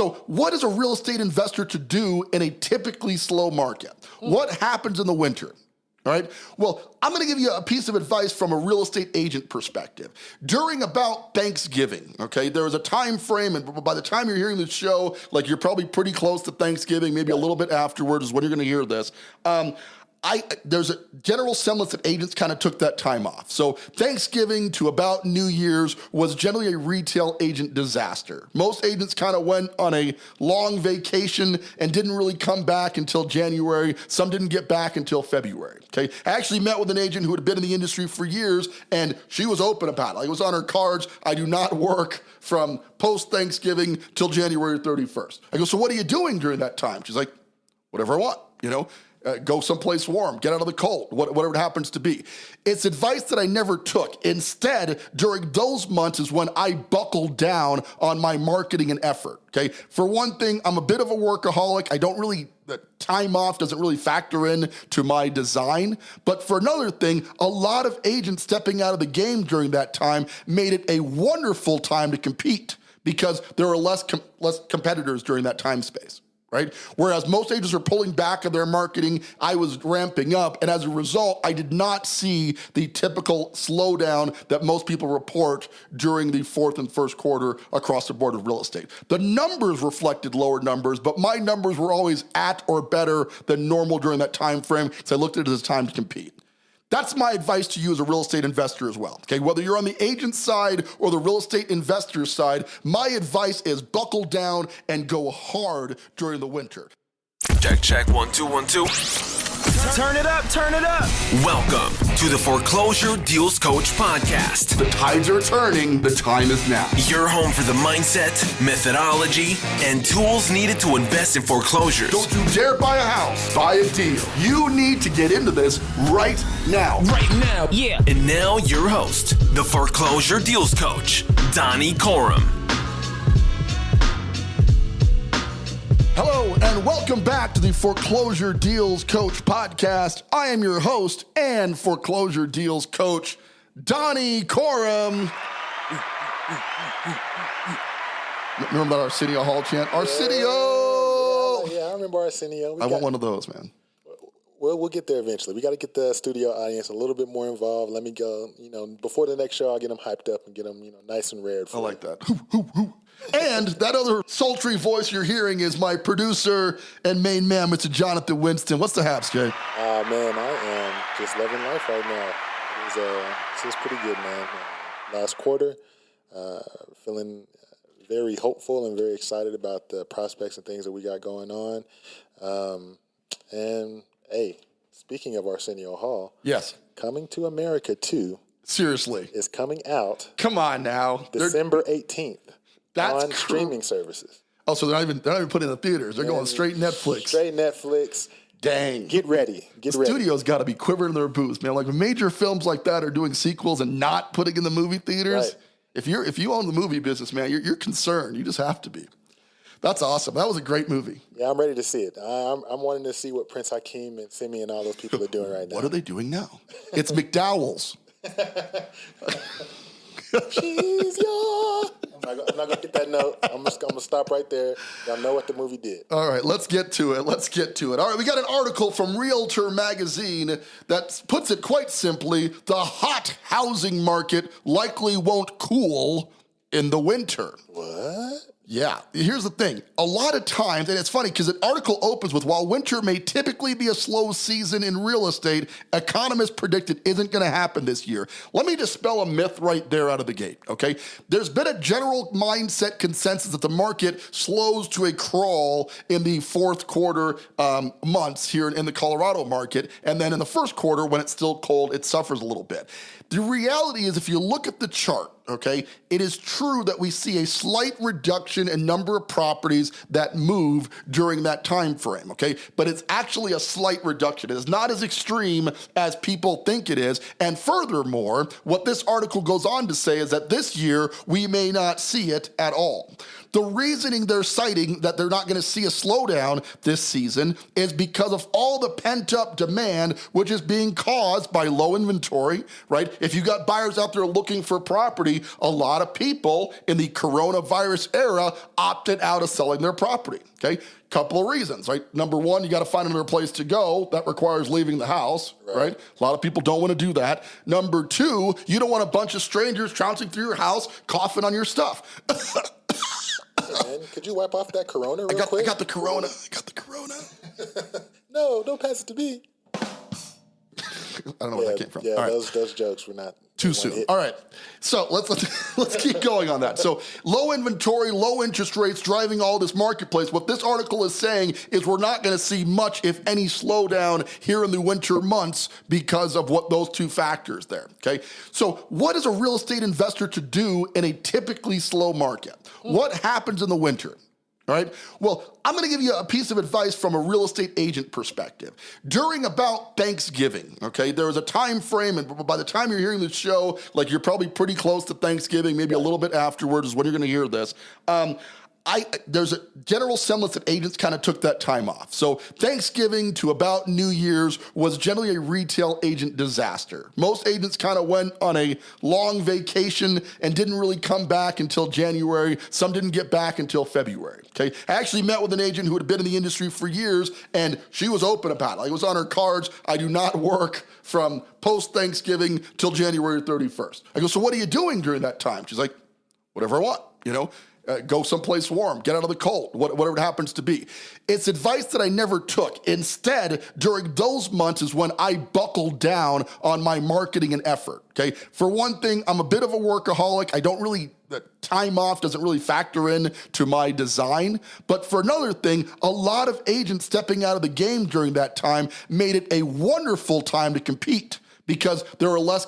So what is a real estate investor to do in a typically slow market? What happens in the winter? All right. Well, I'm going to give you a piece of advice from a real estate agent perspective. During about Thanksgiving, okay, there was a time frame, and by the time you're hearing this show, like you're probably pretty close to Thanksgiving, maybe a little bit afterwards is when you're going to hear this. There's a general semblance that agents kind of took that time off. So Thanksgiving to about New Year's was generally a retail agent disaster. Most agents kind of went on a long vacation and didn't really come back until January. Some didn't get back until February, okay? I actually met with an agent who had been in the industry for years, and she was open about it. Like, it was on her cards, I do not work from post-Thanksgiving till January 31st. I go, so what are you doing during that time? She's like, whatever I want, you know? Go someplace warm, get out of the cold, whatever it happens to be. It's advice that I never took. Instead, during those months is when I buckled down on my marketing and effort, okay? For one thing, I'm a bit of a workaholic. I don't really, the time off doesn't really factor in to my design. But for another thing, a lot of agents stepping out of the game during that time made it a wonderful time to compete because there were less competitors during that time space. Right? Whereas most agents are pulling back on their marketing, I was ramping up. And as a result, I did not see the typical slowdown that most people report during the fourth and first quarter across the board of real estate. The numbers reflected lower numbers, but my numbers were always at or better than normal during that time frame, so I looked at it as time to compete. That's my advice to you as a real estate investor as well, okay? Whether you're on the agent side or the real estate investor side, my advice is buckle down and go hard during the winter. Check, 1 2 1 2. Turn it up, turn it up. Welcome to the Foreclosure Deals Coach podcast. The tides are turning, the time is now. Your home for the mindset, methodology, and tools needed to invest in foreclosures. Don't you dare buy a house, buy a deal. You need to get into this right now. Right now. Yeah. And now your host, the Foreclosure Deals Coach, Donnie Corum. Hello, and welcome back to the Foreclosure Deals Coach podcast. I am your host and Foreclosure Deals Coach, Donnie Corum. Remember that Arsenio Hall chant? Arsenio! Yeah, I remember Arsenio. I want one of those, man. Well, we'll get there eventually. We got to get the studio audience a little bit more involved. Let me go, before the next show, I'll get them hyped up and get them, nice and red. I like that. And that other sultry voice you're hearing is my producer and main man, Mr. Jonathan Winston. What's the haps, Jay? Man, I am just loving life right now. It's pretty good, man. Last quarter, feeling very hopeful and very excited about the prospects and things that we got going on. And, hey, speaking of Arsenio Hall. Yes. Coming to America 2. Seriously. Is coming out. Come on now. December 18th. That's on streaming services. Oh, so they're not even putting it in the theaters. They're going straight Netflix. Straight Netflix. Dang. Get ready. The studio's got to be quivering their boots, man. Like when major films like that are doing sequels and not putting in the movie theaters, right. If you own the movie business, man, you're concerned. You just have to be. That's awesome. That was a great movie. Yeah, I'm ready to see it. I'm wanting to see what Prince Hakeem and Simi and all those people are doing right now. What are they doing now? It's McDowell's. She's your... I'm not going to get that note. I'm going to stop right there. Y'all know what the movie did. All right, let's get to it. All right, we got an article from Realtor Magazine that puts it quite simply, the hot housing market likely won't cool in the winter. What? Yeah, here's the thing. A lot of times, and it's funny because the article opens with, while winter may typically be a slow season in real estate, economists predict it isn't going to happen this year. Let me dispel a myth right there out of the gate, okay? There's been a general mindset consensus that the market slows to a crawl in the fourth quarter months here in the Colorado market, and then in the first quarter, when it's still cold, it suffers a little bit. The reality is, if you look at the chart, okay, it is true that we see a slight reduction in number of properties that move during that time frame, okay? But it's actually a slight reduction. It is not as extreme as people think it is. And furthermore, what this article goes on to say is that this year, we may not see it at all. The reasoning they're citing that they're not going to see a slowdown this season is because of all the pent-up demand, which is being caused by low inventory, right? If you got buyers out there looking for property, a lot of people in the coronavirus era opted out of selling their property, okay? Couple of reasons, right? Number one, you got to find another place to go. That requires leaving the house, right? A lot of people don't want to do that. Number two, you don't want a bunch of strangers trouncing through your house, coughing on your stuff. Hey, man, could you wipe off that corona real quick? I got the corona. No, don't pass it to me. I don't know where that came from. Yeah, All right. those jokes were not Too soon. All right. So let's keep going on that. So low inventory, low interest rates driving all this marketplace. What this article is saying is we're not going to see much, if any, slowdown here in the winter months because of what those two factors there. Okay. So what is a real estate investor to do in a typically slow market? What happens in the winter? All right. Well, I'm going to give you a piece of advice from a real estate agent perspective. During about Thanksgiving, okay, there is a time frame, and by the time you're hearing this show, like you're probably pretty close to Thanksgiving, maybe a little bit afterwards is when you're going to hear this. There's a general semblance that agents kind of took that time off. So Thanksgiving to about New Year's was generally a retail agent disaster. Most agents kind of went on a long vacation and didn't really come back until January. Some didn't get back until February. Okay, I actually met with an agent who had been in the industry for years, and she was open about it. Like, it was on her cards. I do not work from post-Thanksgiving till January 31st. I go, so what are you doing during that time? She's like, whatever I want, you know. Go someplace warm, get out of the cold, whatever it happens to be. It's advice that I never took. Instead, during those months is when I buckled down on my marketing and effort, okay? For one thing, I'm a bit of a workaholic. The time off doesn't really factor in to my design. But for another thing, a lot of agents stepping out of the game during that time made it a wonderful time to compete because there were less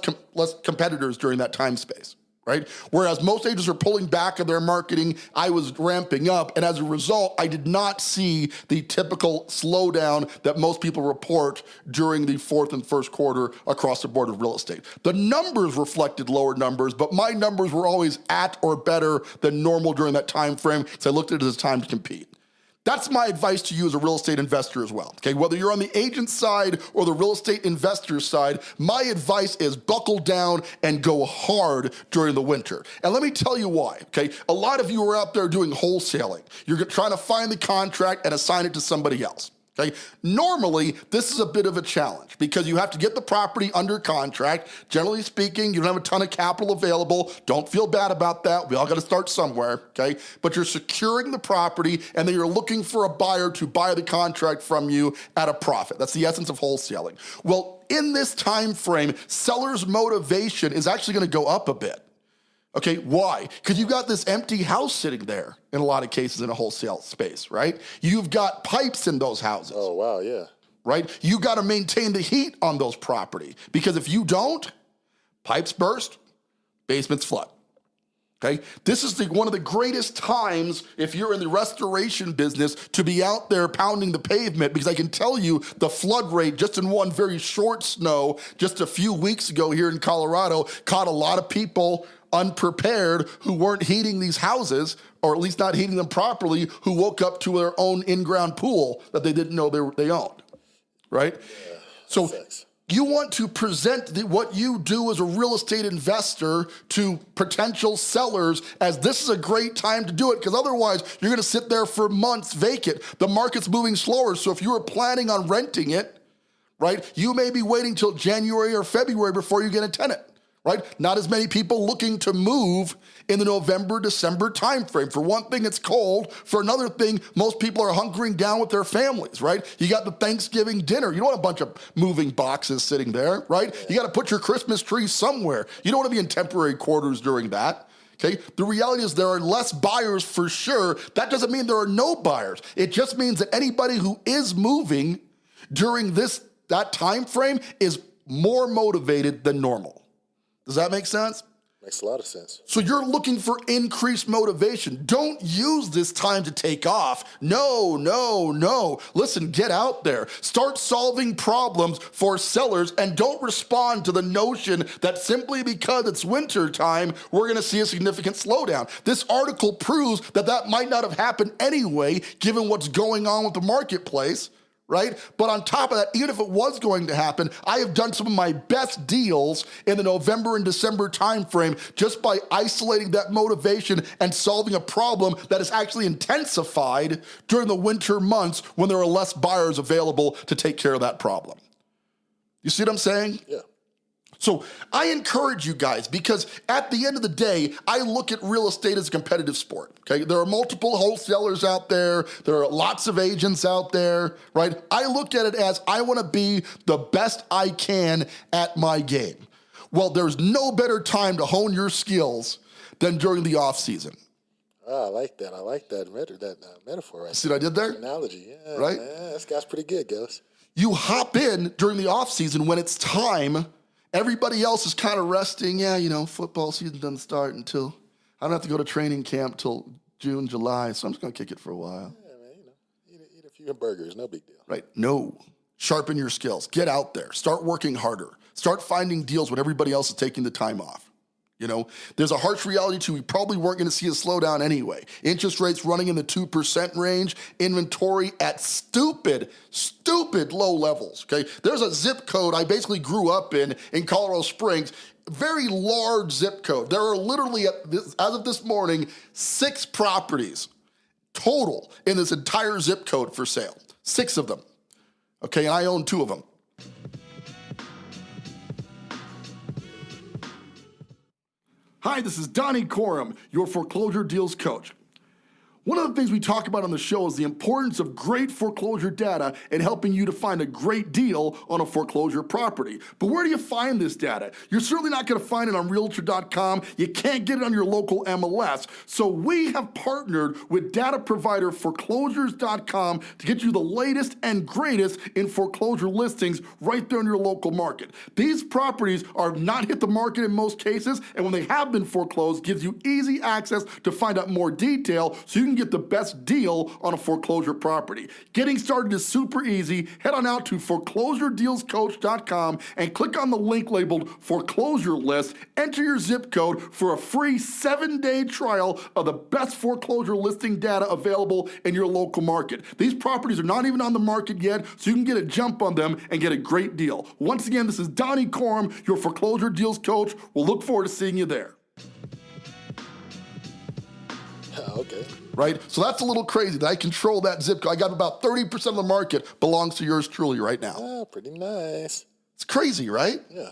competitors during that time space. Right? Whereas most agents are pulling back on their marketing, I was ramping up. And as a result, I did not see the typical slowdown that most people report during the fourth and first quarter across the board of real estate. The numbers reflected lower numbers, but my numbers were always at or better than normal during that time frame, so I looked at it as time to compete. That's my advice to you as a real estate investor as well, okay? Whether you're on the agent side or the real estate investor side, my advice is buckle down and go hard during the winter. And let me tell you why, okay? A lot of you are out there doing wholesaling. You're trying to find the contract and assign it to somebody else. Okay. Normally, this is a bit of a challenge because you have to get the property under contract. Generally speaking, you don't have a ton of capital available. Don't feel bad about that. We all got to start somewhere, okay? But you're securing the property and then you're looking for a buyer to buy the contract from you at a profit. That's the essence of wholesaling. Well, in this time frame, sellers' motivation is actually going to go up a bit. Okay, why? Because you've got this empty house sitting there in a lot of cases in a wholesale space, right? You've got pipes in those houses. Oh, wow, yeah. Right? You got to maintain the heat on those property because if you don't, pipes burst, basements flood. Okay? This is one of the greatest times if you're in the restoration business to be out there pounding the pavement because I can tell you the flood rate just in one very short snow just a few weeks ago here in Colorado caught a lot of people unprepared who weren't heating these houses, or at least not heating them properly, who woke up to their own in-ground pool that they didn't know they owned, right? Yeah, so you want to present what you do as a real estate investor to potential sellers as this is a great time to do it, because otherwise you're going to sit there for months vacant. The market's moving slower, so if you were planning on renting it, right, you may be waiting till January or February before you get a tenant. Right? Not as many people looking to move in the November, December timeframe. For one thing, it's cold. For another thing, most people are hunkering down with their families, right? You got the Thanksgiving dinner. You don't want a bunch of moving boxes sitting there, right? You got to put your Christmas tree somewhere. You don't want to be in temporary quarters during that. Okay? The reality is there are less buyers for sure. That doesn't mean there are no buyers. It just means that anybody who is moving during that time frame is more motivated than normal. Does that make sense? Makes a lot of sense. So you're looking for increased motivation. Don't use this time to take off. No, no, no. Listen, get out there. Start solving problems for sellers and don't respond to the notion that simply because it's winter time, we're gonna see a significant slowdown. This article proves that that might not have happened anyway, given what's going on with the marketplace. Right? But on top of that, even if it was going to happen, I have done some of my best deals in the November and December timeframe just by isolating that motivation and solving a problem that is actually intensified during the winter months when there are less buyers available to take care of that problem. You see what I'm saying? Yeah. So I encourage you guys, because at the end of the day, I look at real estate as a competitive sport, okay? There are multiple wholesalers out there. There are lots of agents out there, right? I look at it as I wanna be the best I can at my game. Well, there's no better time to hone your skills than during the off season. Oh, I like that. I like that metaphor right See what I did there? Analogy. Yeah, Right? Yeah, this guy's pretty good, Gillis. You hop in during the off season when it's time. Everybody else is kind of resting. Yeah, you know, football season doesn't start until, I don't have to go to training camp till June, July, so I'm just gonna kick it for a while. Yeah, man, you know, eat a few burgers, no big deal. Right, no. Sharpen your skills, get out there, start working harder, start finding deals when everybody else is taking the time off. You know, there's a harsh reality too. We probably weren't going to see a slowdown anyway. Interest rates running in the 2% range, inventory at stupid low levels, okay? There's a zip code I basically grew up in Colorado Springs, very large zip code. There are literally, as of this morning, 6 properties total in this entire zip code for sale. 6 of them, okay? And I own 2 of them. Hi, this is Donnie Corum, your foreclosure deals coach. One of the things we talk about on the show is the importance of great foreclosure data in helping you to find a great deal on a foreclosure property. But where do you find this data? You're certainly not going to find it on Realtor.com. You can't get it on your local MLS. So we have partnered with data provider Foreclosures.com to get you the latest and greatest in foreclosure listings right there in your local market. These properties are not hit the market in most cases, and when they have been foreclosed, gives you easy access to find out more detail so you can get the best deal on a foreclosure property. Getting started is super easy. Head on out to foreclosuredealscoach.com and click on the link labeled foreclosure list. Enter your zip code for a free 7-day trial of the best foreclosure listing data available in your local market. These properties are not even on the market yet, so you can get a jump on them and get a great deal. Once again, this is Donnie Corum, your foreclosure deals coach. We'll look forward to seeing you there. Okay. Right? So that's a little crazy that I control that zip code. I got about 30% of the market belongs to yours truly right now. Oh, pretty nice. It's crazy, right? Yeah.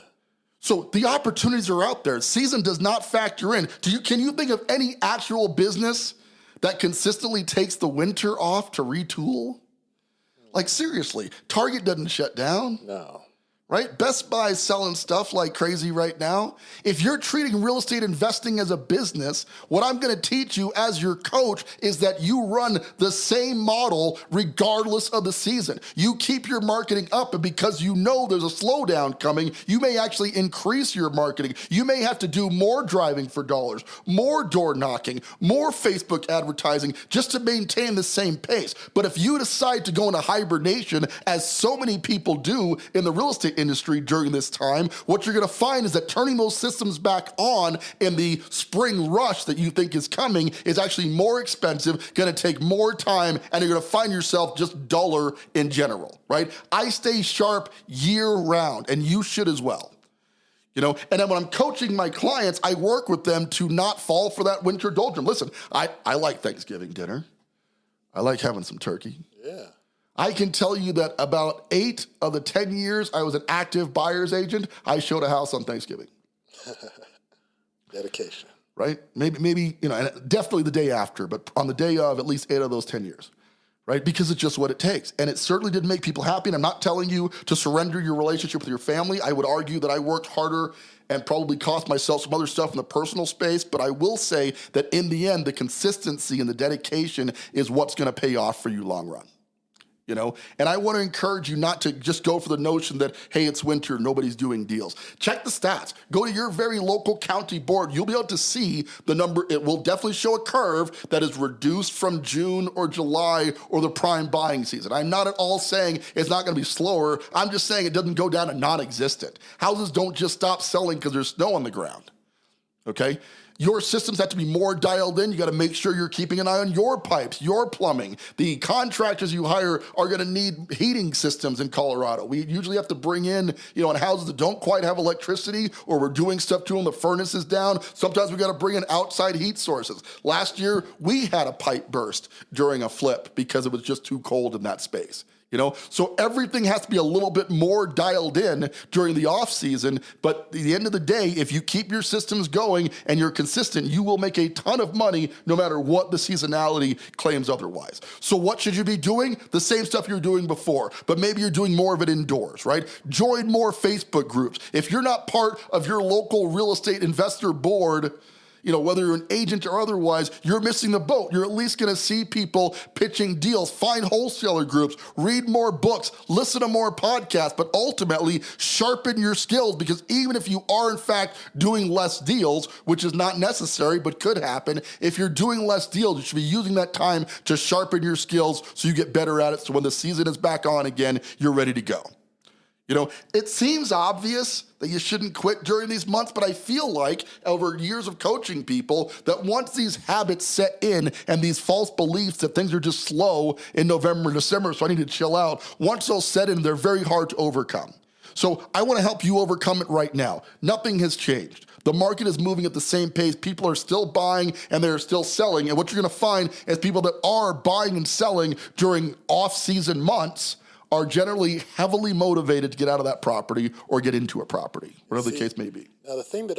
So the opportunities are out there. Season does not factor in. Can you think of any actual business that consistently takes the winter off to retool? Like seriously, Target doesn't shut down. No. Right? Best Buy is selling stuff like crazy right now. If you're treating real estate investing as a business, what I'm gonna teach you as your coach is that you run the same model regardless of the season. You keep your marketing up, and because you know there's a slowdown coming, you may actually increase your marketing. You may have to do more driving for dollars, more door knocking, more Facebook advertising just to maintain the same pace. But if you decide to go into hibernation, as so many people do in the real estate industry during this time, what you're gonna find is that turning those systems back on in the spring rush that you think is coming is actually more expensive, gonna take more time, and you're gonna find yourself just duller in general, right? I stay sharp year round, and you should as well. You know, and then when I'm coaching my clients, I work with them to not fall for that winter doldrum. Listen, I like Thanksgiving dinner. I like having some turkey. Yeah. I can tell you that about 8 of the 10 years I was an active buyer's agent, I showed a house on Thanksgiving. Dedication. Right? Maybe, you know, and definitely the day after, but on the day of at least 8 of those 10 years. Right? Because it's just what it takes. And it certainly didn't make people happy. And I'm not telling you to surrender your relationship with your family. I would argue that I worked harder and probably cost myself some other stuff in the personal space. But I will say that in the end, the consistency and the dedication is what's going to pay off for you long run. you know? And I want to encourage you not to just go for the notion that, hey, it's winter, nobody's doing deals. Check the stats. Go to your very local county board. You'll be able to see the number. It will definitely show a curve that is reduced from June or July or the prime buying season. I'm not at all saying it's not going to be slower. I'm just saying it doesn't go down to non-existent. Houses don't just stop selling because there's snow on the ground, okay? Your systems have to be more dialed in. You got to make sure you're keeping an eye on your pipes, your plumbing. The contractors you hire are going to need heating systems in Colorado. We usually have to bring in, you know, in houses that don't quite have electricity, or we're doing stuff to them, the furnace is down. Sometimes we got to bring in outside heat sources. Last year, we had a pipe burst during a flip because it was just too cold in that space. You know, so everything has to be a little bit more dialed in during the off season. But at the end of the day, if you keep your systems going and you're consistent, you will make a ton of money no matter what the seasonality claims otherwise. So what should you be doing? The same stuff you were doing before, but maybe you're doing more of it indoors, right? Join more Facebook groups. If you're not part of your local real estate investor board, you know, whether you're an agent or otherwise, you're missing the boat. You're at least going to see people pitching deals, find wholesaler groups, read more books, listen to more podcasts, but ultimately sharpen your skills, because even if you are in fact doing less deals, which is not necessary but could happen, if you're doing less deals, you should be using that time to sharpen your skills so you get better at it, so when the season is back on again, you're ready to go. You know, it seems obvious that you shouldn't quit during these months, but I feel like over years of coaching people that once these habits set in and these false beliefs that things are just slow in November and December, so I need to chill out, once those set in, they're very hard to overcome. So I want to help you overcome it right now. Nothing has changed. The market is moving at the same pace. People are still buying and they're still selling. And what you're going to find is people that are buying and selling during off-season months are generally heavily motivated to get out of that property or get into a property, whatever the case may be. Now, the thing that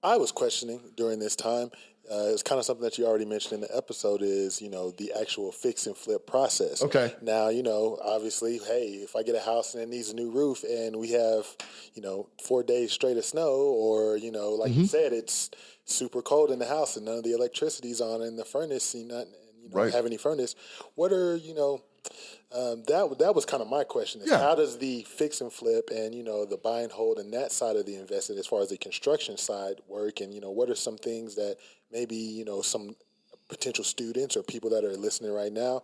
I was questioning during this time is kind of something that you already mentioned in the episode is, you know, the actual fix and flip process. Okay. Now, you know, obviously, hey, if I get a house and it needs a new roof and we have, you know, 4 days straight of snow, or, you know, like you said, it's super cold in the house and none of the electricity's on in the furnace, you don't have any furnace. What are, you know, that was kind of my question is how does the fix and flip and, you know, the buy and hold and that side of the investment as far as the construction side work, and, you know, what are some things that maybe, you know, some potential students or people that are listening right now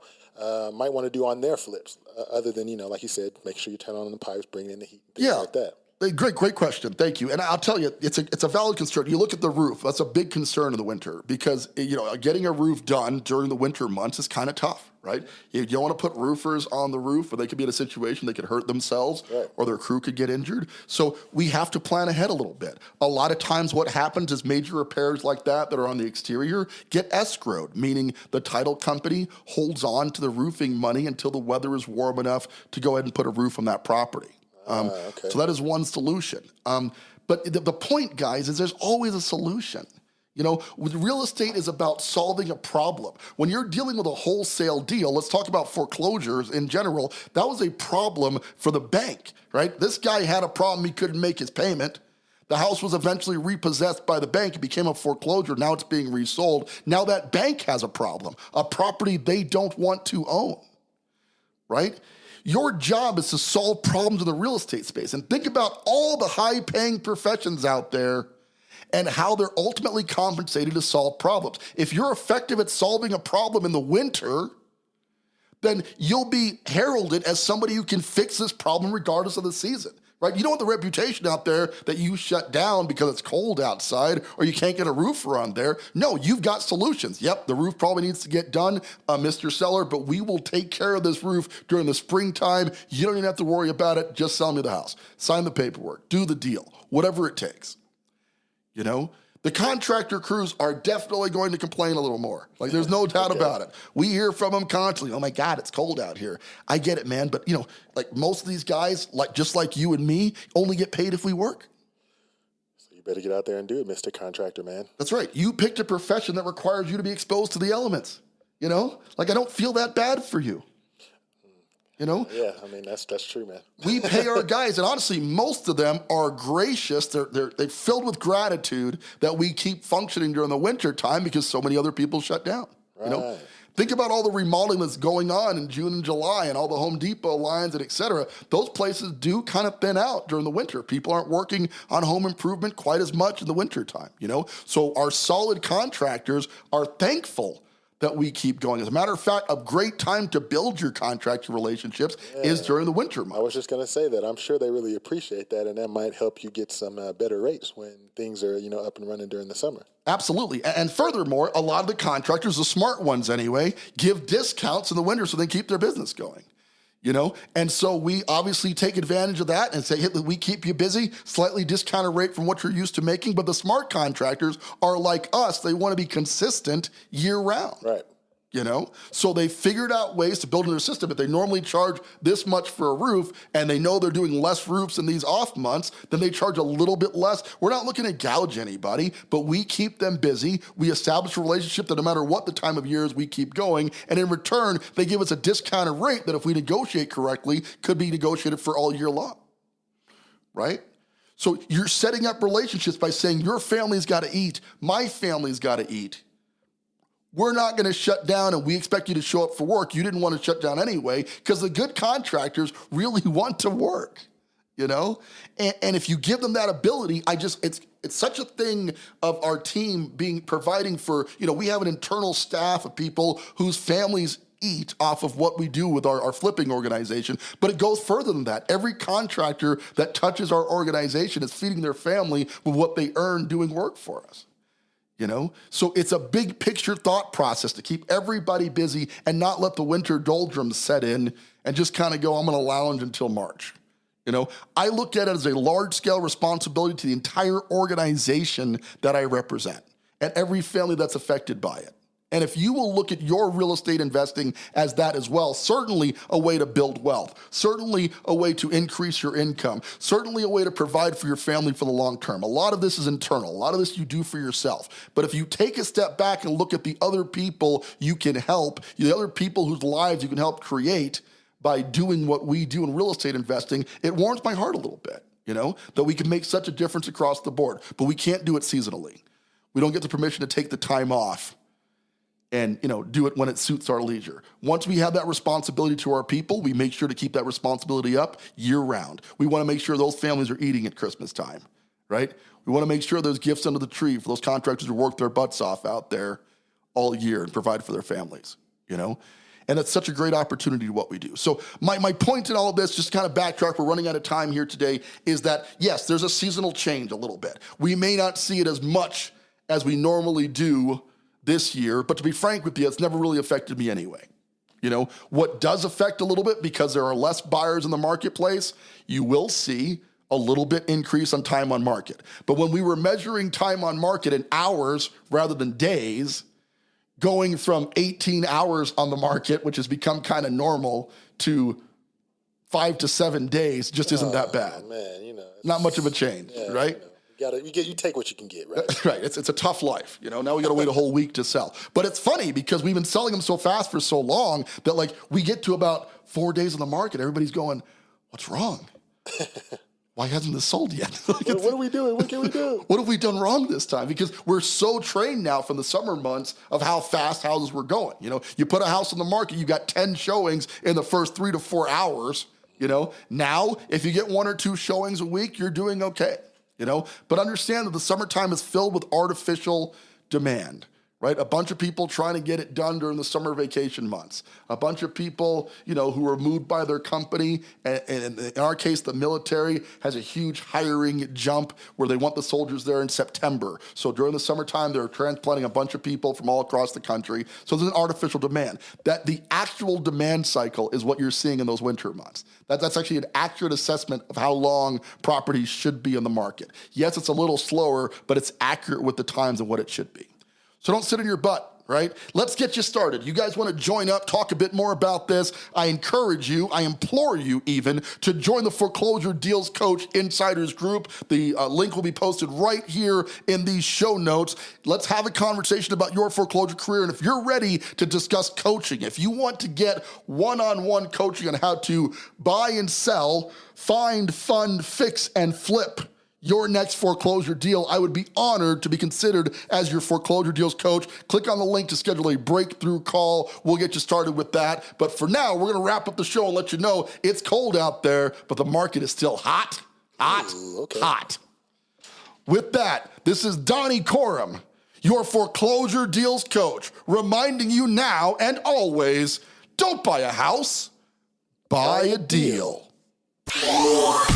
might want to do on their flips other than, you know, like you said, make sure you turn on the pipes, bring in the heat, things like that. Great question. Thank you. And I'll tell you, it's a valid concern. You look at the roof. That's a big concern in the winter because, you know, getting a roof done during the winter months is kind of tough, right? You don't want to put roofers on the roof, or they could be in a situation they could hurt themselves, or their crew could get injured. So we have to plan ahead a little bit. A lot of times what happens is major repairs like that are on the exterior get escrowed, meaning the title company holds on to the roofing money until the weather is warm enough to go ahead and put a roof on that property. So that is one solution. But the point, guys, is there's always a solution. You know, real estate is about solving a problem. When you're dealing with a wholesale deal, let's talk about foreclosures in general. That was a problem for the bank, right? This guy had a problem. He couldn't make his payment. The house was eventually repossessed by the bank. It became a foreclosure. Now it's being resold. Now that bank has a problem, a property they don't want to own, right? Your job is to solve problems in the real estate space. And think about all the high-paying professions out there and how they're ultimately compensated to solve problems. If you're effective at solving a problem in the winter, then you'll be heralded as somebody who can fix this problem regardless of the season, right? You don't want the reputation out there that you shut down because it's cold outside or you can't get a roofer on there. No, you've got solutions. Yep, the roof probably needs to get done, Mr. Seller, but we will take care of this roof during the springtime. You don't even have to worry about it. Just sell me the house. Sign the paperwork. Do the deal. Whatever it takes. You know? The contractor crews are definitely going to complain a little more. Like, there's no doubt about it. We hear from them constantly. Oh my God, it's cold out here. I get it, man. But, you know, like most of these guys, like just like you and me, only get paid if we work. So you better get out there and do it, Mr. Contractor, man. That's right. You picked a profession that requires you to be exposed to the elements. You know, like I don't feel that bad for you. You know? Yeah, I mean, that's true, man. We pay our guys, and honestly, most of them are gracious. They're filled with gratitude that we keep functioning during the winter time because so many other people shut down. Right. You know? Think about all the remodeling that's going on in June and July and all the Home Depot lines and et cetera. Those places do kind of thin out during the winter. People aren't working on home improvement quite as much in the wintertime, So our solid contractors are thankful that we keep going. As a matter of fact, a great time to build your contractor relationships is during the winter months. I was just going to say that. I'm sure they really appreciate that, and that might help you get some better rates when things are, up and running during the summer. Absolutely. And furthermore, a lot of the contractors, the smart ones anyway, give discounts in the winter so they keep their business going. And so we obviously take advantage of that and say, hey, we keep you busy, slightly discounted rate from what you're used to making. But the smart contractors are like us. They want to be consistent year round. Right. So they figured out ways to build in their system. If they normally charge this much for a roof and they know they're doing less roofs in these off months, then they charge a little bit less. We're not looking to gouge anybody, but we keep them busy. We establish a relationship that no matter what the time of year is, we keep going. And in return, they give us a discounted rate that if we negotiate correctly, could be negotiated for all year long, right? So you're setting up relationships by saying your family's got to eat, my family's got to eat. We're not going to shut down and we expect you to show up for work. You didn't want to shut down anyway because the good contractors really want to work, And if you give them that ability, it's such a thing of our team providing for, we have an internal staff of people whose families eat off of what we do with our flipping organization, but it goes further than that. Every contractor that touches our organization is feeding their family with what they earn doing work for us. So it's a big picture thought process to keep everybody busy and not let the winter doldrums set in and just kind of go, I'm going to lounge until March. I look at it as a large scale responsibility to the entire organization that I represent and every family that's affected by it. And if you will look at your real estate investing as that as well, certainly a way to build wealth, certainly a way to increase your income, certainly a way to provide for your family for the long term. A lot of this is internal. A lot of this you do for yourself. But if you take a step back and look at the other people you can help, the other people whose lives you can help create by doing what we do in real estate investing, it warms my heart a little bit, that we can make such a difference across the board. But we can't do it seasonally. We don't get the permission to take the time off and do it when it suits our leisure. Once we have that responsibility to our people, we make sure to keep that responsibility up year round. We want to make sure those families are eating at Christmas time, right? We want to make sure there's gifts under the tree for those contractors who work their butts off out there all year and provide for their families, And it's such a great opportunity to what we do. So my point in all of this, just kind of backtrack, we're running out of time here today, is that yes, there's a seasonal change a little bit. We may not see it as much as we normally do this year, but to be frank with you, it's never really affected me anyway. What does affect a little bit, because there are less buyers in the marketplace, you will see a little bit increase on time on market. But when we were measuring time on market in hours rather than days, going from 18 hours on the market, which has become kind of normal, to 5 to 7 days just isn't that bad. Man, not much of a change, right? You take what you can get, right? Right. It's a tough life. Now we got to wait a whole week to sell. But it's funny because we've been selling them so fast for so long that we get to about 4 days on the market. Everybody's going, what's wrong? Why hasn't this sold yet? What are we doing? What can we do? What have we done wrong this time? Because we're so trained now from the summer months of how fast houses were going. You put a house on the market, you got 10 showings in the first 3 to 4 hours. Now if you get 1 or 2 showings a week, you're doing okay. But understand that the summertime is filled with artificial demand, right? A bunch of people trying to get it done during the summer vacation months. A bunch of people, who are moved by their company. And in our case, the military has a huge hiring jump where they want the soldiers there in September. So during the summertime, they're transplanting a bunch of people from all across the country. So there's an artificial demand. That the actual demand cycle is what you're seeing in those winter months. That's actually an accurate assessment of how long properties should be in the market. Yes, it's a little slower, but it's accurate with the times and what it should be. So don't sit in your butt, right? Let's get you started. You guys want to join up, talk a bit more about this. I encourage you, I implore you even, to join the Foreclosure Deals Coach Insiders Group. The link will be posted right here in these show notes. Let's have a conversation about your foreclosure career. And if you're ready to discuss coaching, if you want to get one-on-one coaching on how to buy and sell, find, fund, fix, and flip your next foreclosure deal, I would be honored to be considered as your foreclosure deals coach. Click on the link to schedule a breakthrough call. We'll get you started with that. But for now, we're gonna wrap up the show and let you know it's cold out there, but the market is still hot. With that, this is Donnie Corum, your foreclosure deals coach, reminding you now and always, don't buy a house, buy a deal.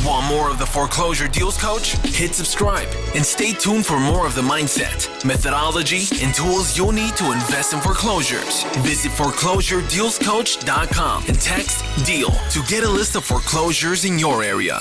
Want more of the Foreclosure Deals Coach? Hit subscribe and stay tuned for more of the mindset, methodology, and tools you'll need to invest in foreclosures. Visit foreclosuredealscoach.com and text DEAL to get a list of foreclosures in your area.